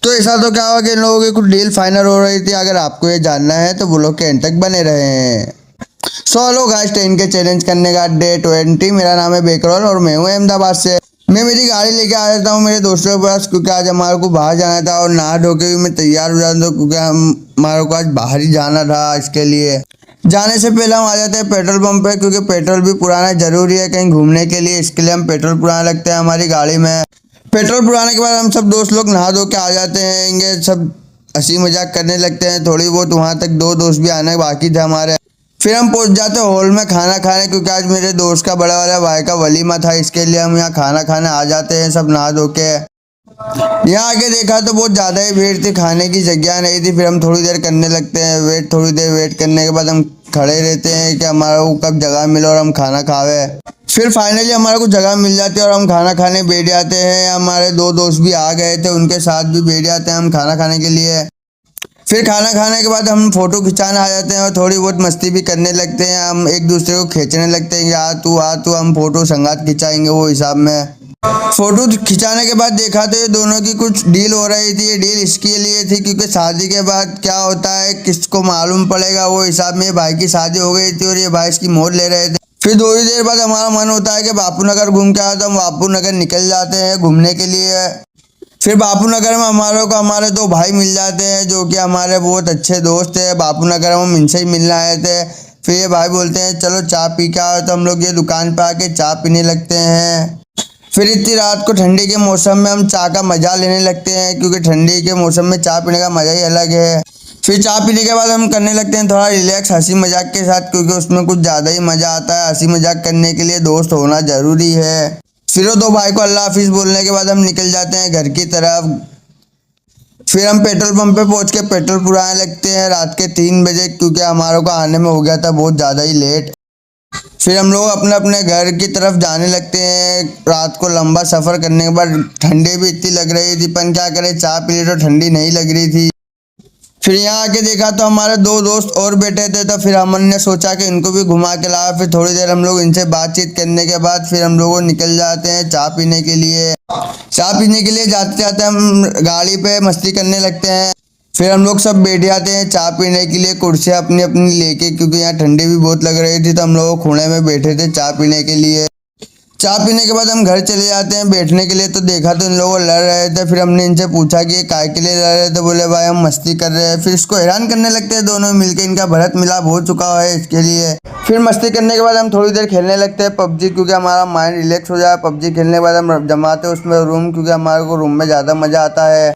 तो ऐसा तो क्या हुआ कि इन लोगों की कुछ डील फाइनल हो रही थी। अगर आपको ये जानना है तो वो लोग के एंड तक बने रहे हैं। सो हेलो गाइस, 10 के चैलेंज करने का डे 20। मेरा नाम है बेकरौल और मैं हूँ अहमदाबाद से। मैं मेरी गाड़ी लेके आ जाता हूँ मेरे दोस्तों के पास, क्योंकि आज हमारे को बाहर जाना था और नहा धो के भी मैं तैयार हो जाता हूँ, क्योंकि हमारे को आज बाहर ही जाना था। इसके लिए जाने से पहले हम आ जाते हैं पेट्रोल पंप पे, क्योंकि पेट्रोल भी पुराना जरूरी है कहीं घूमने के लिए। इसके लिए हम पेट्रोल पुराना लगता है हमारी गाड़ी में। पेट्रोल पुराने के बाद हम सब दोस्त लोग नहा धो के आ जाते हैं। इंगे सब हंसी मजाक करने लगते हैं थोड़ी बहुत। वहाँ तक 2 दोस्त भी आने बाकी थे हमारे। फिर हम पहुंच जाते हैं हॉल में खाना खाने, क्योंकि आज मेरे दोस्त का बड़ा वाला भाई का वलीमा था। इसके लिए हम यहाँ खाना खाने आ जाते हैं सब नहा धो के। यहाँ आके देखा तो बहुत ज़्यादा ही भीड़ थी, खाने की जगह नहीं थी। फिर हम थोड़ी देर करने लगते हैं वेट। थोड़ी देर वेट करने के बाद हम खड़े रहते हैं कि हमारा को कब जगह मिले और हम खाना खावे। फिर फाइनली हमारे को जगह मिल जाती है और हम खाना खाने बैठ जाते हैं। हमारे 2 दोस्त भी आ गए थे, उनके साथ भी बैठ जाते हैं हम खाना खाने के लिए। फिर खाना खाने के बाद हम फोटो खिंचाने आ जाते हैं और थोड़ी बहुत मस्ती भी करने लगते हैं। हम एक दूसरे को खींचने लगते हैं कि आ तू हम फोटो संगात खिंचाएंगे वो हिसाब में। फोटो खिंचाने के बाद देखा तो ये दोनों की कुछ डील हो रही थी। ये डील इसके लिए थी क्योंकि शादी के बाद क्या होता है किसको मालूम पड़ेगा, वो हिसाब में भाई की शादी हो गई थी और ये भाई इसकी मौत ले रहे थे। फिर थोड़ी देर बाद हमारा मन होता है कि बापू नगर घूम के आए, तो हम बापू नगर निकल जाते हैं घूमने के लिए। फिर बापू नगर में हमारे 2 भाई मिल जाते हैं जो कि हमारे बहुत अच्छे दोस्त है। बापू नगर में हम इनसे ही मिलने आए थे। फिर ये भाई बोलते हैं चलो चाय पी के आओ, तो हम लोग ये दुकान पे आके चाय पीने लगते हैं। फिर इतनी रात को ठंडी के मौसम में हम चाय का मज़ा लेने लगते हैं, क्योंकि ठंडी के मौसम में चाय पीने का मज़ा ही अलग है। फिर चाय पीने के बाद हम करने लगते हैं थोड़ा रिलैक्स हंसी मजाक के साथ, क्योंकि उसमें कुछ ज़्यादा ही मज़ा आता है। हंसी मजाक करने के लिए दोस्त होना ज़रूरी है। फिर वो 2 भाई को अल्लाह हाफिज़ बोलने के बाद हम निकल जाते हैं घर की तरफ। फिर हम पेट्रोल पंप पे पहुंच के पेट्रोल पुराने लगते हैं रात के 3 बजे, क्योंकि हमारे को आने में हो गया था बहुत ज़्यादा ही लेट। फिर हम लोग अपने अपने घर की तरफ जाने लगते हैं। रात को लंबा सफ़र करने के बाद ठंडी भी इतनी लग रही थी, पर क्या करें चाय पी ली तो ठंडी नहीं लग रही थी। फिर यहाँ आके देखा तो हमारे 2 दोस्त और बैठे थे, तो फिर हमने सोचा कि इनको भी घुमा के लाया। फिर थोड़ी देर हम लोग इनसे बातचीत करने के बाद फिर हम लोग निकल जाते हैं चाय पीने के लिए। चाय पीने के लिए जाते जाते हम गाड़ी पे मस्ती करने लगते हैं। फिर हम लोग सब बैठ जाते हैं चाय पीने के लिए कुर्सियाँ अपनी अपनी लेके, क्योंकि यहाँ ठंडी भी बहुत लग रही थी। तो हम लोग खूणे में बैठे थे चाय पीने के लिए। चाय पीने के बाद हम घर चले जाते हैं बैठने के लिए, तो देखा तो इन लोगों लड़ रहे थे। फिर हमने इनसे पूछा कि ये काय के लिए लड़ रहे थे, बोले भाई हम मस्ती कर रहे हैं। फिर इसको हैरान करने लगते हैं दोनों मिलके, इनका भरत मिलाप हो चुका है इसके लिए। फिर मस्ती करने के बाद हम थोड़ी देर खेलने लगते हैं पबजी, क्योंकि हमारा माइंड रिलैक्स हो जाए। पबजी खेलने के बाद हम जमाते हैं उसमें रूम, क्योंकि हमारे को रूम में ज़्यादा मज़ा आता है।